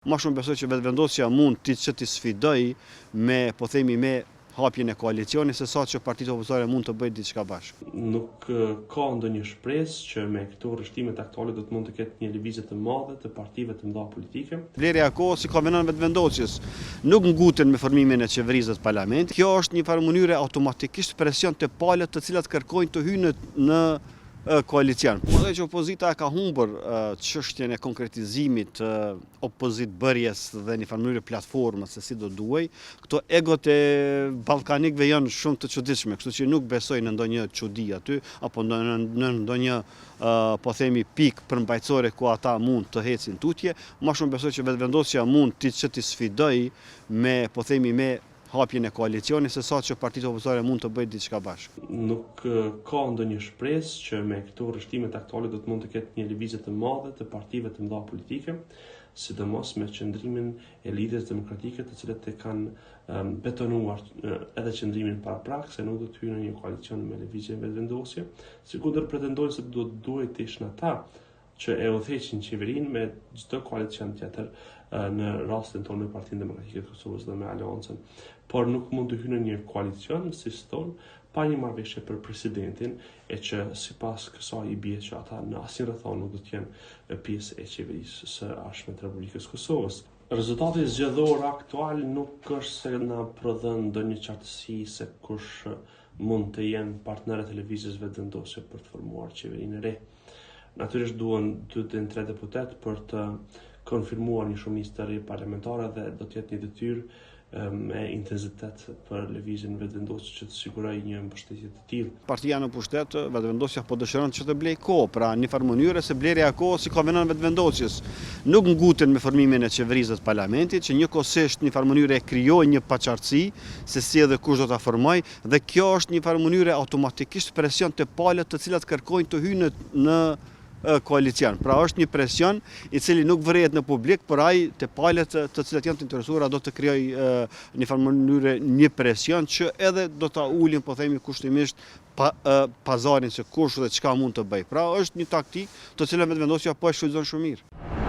Ma shumë besoj që vetëvendosja mund të sfidoj me, po themi, me hapjen e koalicioni, se sa që partitë opozitare mund të bëjnë diçka bashkë. Nuk ka ndonjë shpresë që me këto rreshtimet aktuale do të mund të ketë një lëvizje të madhe të partive të mëdha politike. Vlerja e kohës si ka vënë vetëvendosjes nuk nguten me formimin e qeverisë të parlamentit. Kjo është një farë mënyrë automatikisht presion të palët të cilat kërkojnë të hyjnë në koalicion. Po dhe që opozita ka humbur çështjen e konkretizimit të opozitbërjes dhe një farë mënyrë platformës se si do duhej. Këto egot e ballkanikëve janë shumë të çuditshme, kështu që nuk besoj në ndonjë çudi aty apo në ndonjë po themi pikë përmbajtësore ku ata mund të ecin tutje. Ma shumë besoj që vetëvendosja mund të sfidoj me, po themi, me hapjen e koalicioni, se sa që partitë opozitare mund të bëjnë diçka bashkë. Nuk ka ndonjë shpresë që me këto rreshtimet aktuale do të mund të ketë një lëvizje të madhe të partive të mëdha politike, sidomos me qëndrimin e lidhjes demokratike të cilët e kanë betonuar edhe qëndrimin para prag se nuk do të hyjnë në një koalicion me lëvizje vetëvendosje, sikundër pretendojnë se duhet të ishin ata që e udhëheqin qeverinë me çdo koalicion tjetër në rastin tonë me Partinë Demokratike të Kosovës dhe me Aleancën, por nuk mund të hyjnë në një koalicion si tonë pa një marrëveshje për presidentin, e që sipas kësaj i bie që ata në asnjë rrethon nuk do të jenë pjesë e qeverisë së ardhshme të Republikës Kosovës. Rezultati zgjedhor aktual nuk është se na prodhon ndonjë qartësi se kush mund të jenë partnerët e lëvizjes vetëvendosje për të formuar qeverinë e re. Natyrisht duhen 2-3 deputet për të konfirmuar një shumicë të re parlamentare dhe do të jetë një detyrë me intensitet për lëvizjen vetëvendosje që të sigurojë një mbështetje të tillë. Partia në pushtet, vetëvendosja po dëshiron që të blej kohë, pra një farë mënyrë se blerja e kohës si ka vënë vetëvendosjes nuk nguten me formimin e qeverisë të parlamentit, që njëkohësisht një farë mënyrë e krijojë një paqartësi se si edhe kush do ta formojë, dhe kjo është një farë mënyrë automatikisht presion të palët të cilat kërkojnë të hyjnë në koalicion. Pra është një presion i cili nuk vërehet në publik, por ai te palët të cilat janë të interesuara do të krijojë në një farë mënyrë një presion që edhe do ta ulin, po themi, kushtimisht pazarin se kush dhe çka mund të bëj. Pra është një taktikë të cilën vetëvendosja po e shfrytëzon shumë mirë.